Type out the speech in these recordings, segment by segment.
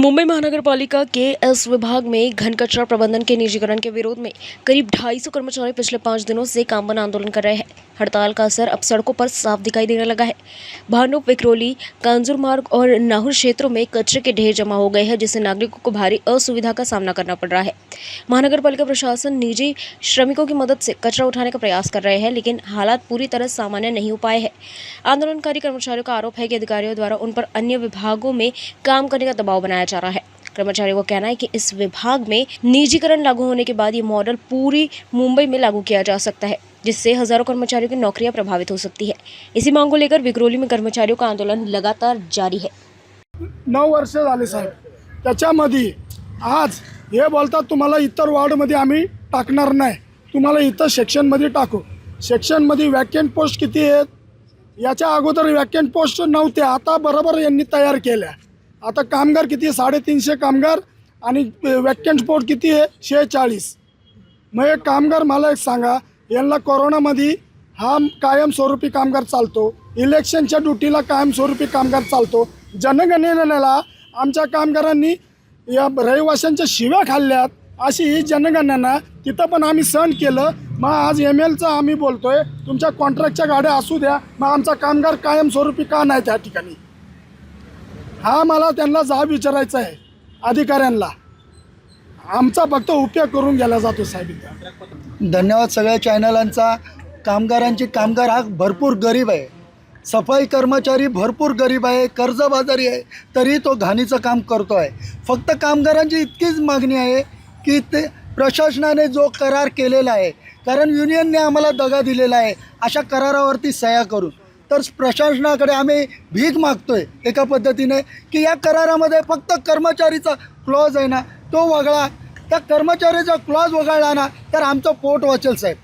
मुंबई महानगर पालिका के एस विभाग में घन कचरा प्रबंधन के निजीकरण के विरोध में करीब 250 कर्मचारी पिछले 5 दिनों से काम बंद आंदोलन कर रहे हैं। हड़ताल का असर अब सड़कों पर साफ दिखाई देने लगा है। भानुप, विक्रोली, कांजूर मार्ग और नाहर क्षेत्रों में कचरे के ढेर जमा हो गए हैं, जिससे नागरिकों को भारी असुविधा का सामना करना पड़ रहा है। महानगर पालिका प्रशासन निजी श्रमिकों की मदद से कचरा उठाने का प्रयास कर रहे हैं, लेकिन हालात पूरी तरह सामान्य नहीं हो पाए हैं। आंदोलनकारी कर्मचारियों का आरोप है कि अधिकारियों द्वारा उन पर अन्य विभागों में काम करने का दबाव बनाया जा रहा है। कर्मचारियों का कहना है कि इस विभाग में निजीकरण लागू होने के बाद ये मॉडल पूरी मुंबई में लागू किया जा सकता है, जिससे हजारों कर्मचारियों की नौकरियां प्रभावित हो सकती है। इसी मांग को लेकर विक्रोली में कर्मचारियों का आंदोलन लगातार जारी है। 9 वर्ष झाले साहेब, त्याच्यामध्ये आज हे बोलतात तुम्हाला इतर वॉर्डमध्ये आम्ही टाकणार नाही, तुम्हाला इतर सेक्शनमध्ये टाकू। सेक्शनमध्ये वॅकंट पोस्ट किती आहेत? याच्या अगोदर वॅकंट पोस्ट नव्हते, आता बरोबर यांनी तयार केल्या। आता कामगार किती? 350 कामगार आणि वॅकंट पोस्ट किती आहे? 46। मग हे कामगार मला एक सांगा, यांना कोरोनामध्ये हा कायमस्वरूपी कामगार चालतो, इलेक्शनच्या ड्युटीला कायमस्वरूपी कामगार चालतो। जनगणनेला आमच्या कामगारांनी या रहिवाशांच्या शिव्या खाल्ल्यात, अशी ही जनगणना तिथं पण आम्ही सहन केलं। मग आज MLचा आम्ही बोलतोय, तुमच्या कॉन्ट्रॅक्टच्या गाड्या असू द्या, मग आमचा कामगार कायमस्वरूपी का नाही त्या ठिकाणी? हा मला त्यांना जाब विचारायचा आहे अधिकाऱ्यांना। आमचा फक्त उपयोग करून गेला जातो साहेब। धन्यवाद सगळ्या चॅनलांचा। कामगार हा भरपूर गरीब आहे, सफाई कर्मचारी भरपूर गरीब आहे, कर्जबाजारी आहे, तरी तो घाणीचं काम करतो आहे। फक्त कामगारांची इतकीच मागणी आहे की ते प्रशासनाने जो करार केलेला आहे, कारण युनियनने आम्हाला दगा दिलेला आहे अशा करारावरती सह्या करून, तर प्रशासनाकडे आम्ही भीक मागतोय एका पद्धतीने की या करारामध्ये फक्त कर्मचारीचा क्लॉज आहे ना तो वगळा। त्या कर्मचारीचा क्लॉज वगळला ना तर आमचं पोट वाचेल साहेब।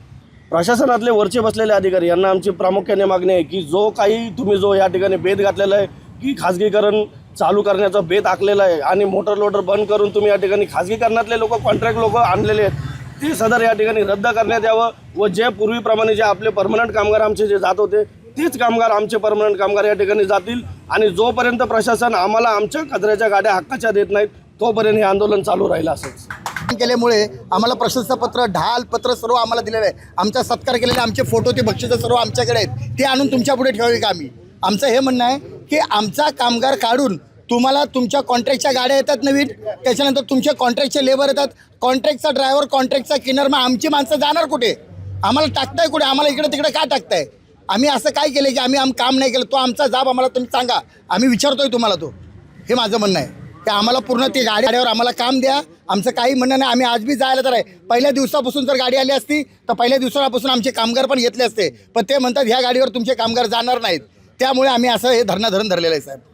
प्रशासनातले वरचे बसलेले अधिकारी यांना आमची प्रामुख्याने मागणी आहे की जो काही तुम्ही जो या ठिकाणी बेत घातलेला आहे की खाजगीकरण चालू करण्याचा बेत आखलेला आहे आणि मोटर लोडर बंद करून तुम्ही या ठिकाणी खाजगीकरणातले लोक कॉन्ट्रॅक्ट लोक आणलेले आहेत, ते सदर या ठिकाणी रद्द करण्यात यावं व जे पूर्वीप्रमाणे जे आपले परमनंट कामगार आमचे जे जात होते तीच कामगार आमचे परमनंट कामगार या ठिकाणी जातील। आणि जोपर्यंत प्रशासन आम्हाला आमच्या कचऱ्याच्या गाड्या हक्काच्या देत नाहीत तोपर्यंत हे आंदोलन चालू राहील। असंच केल्यामुळे आम्हाला प्रशस्तीपत्र, ढाल पत्र सर्व आम्हाला दिलेलं आहे। आमचा सत्कार केलेले आमचे फोटो, ते बक्षिसं सर्व आमच्याकडे आहेत, ते आणून तुमच्या पुढे ठेवावे का आम्ही? आमचं हे म्हणणं आहे की आमचा कामगार काढून तुम्हाला तुमच्या कॉन्ट्रॅक्टच्या गाड्या येतात नवीन, त्याच्यानंतर तुमचे कॉन्ट्रॅक्टचे लेबर येतात, कॉन्ट्रॅक्टचा ड्रायव्हर, कॉन्ट्रॅक्टचा क्लिनर, मग आमची माणसं जाणार कुठे? आम्हाला टाकताय कुठे? आम्हाला इकडे तिकडे का टाकताय? आम्ही असं काय केलं की आम्ही काम नाही केलं? तो आमचा जाब आम्हाला तुम्ही सांगा, आम्ही विचारतोय तुम्हाला तो। हे माझं म्हणणं आहे की आम्हाला पूर्ण ती गाड्यावर आम्हाला काम द्या। आमचं काही म्हणणं नाही, आम्ही आज बी जायला तर आहे। पहिल्या दिवसापासून जर गाडी आली असती तर पहिल्या दिवसापासून आमचे कामगार पण घेतले असते, पण ते म्हणतात ह्या गाडीवर तुमचे कामगार जाणार नाहीत। त्यामुळे आम्ही असं हे धरणं धरलेलं आहे साहेब।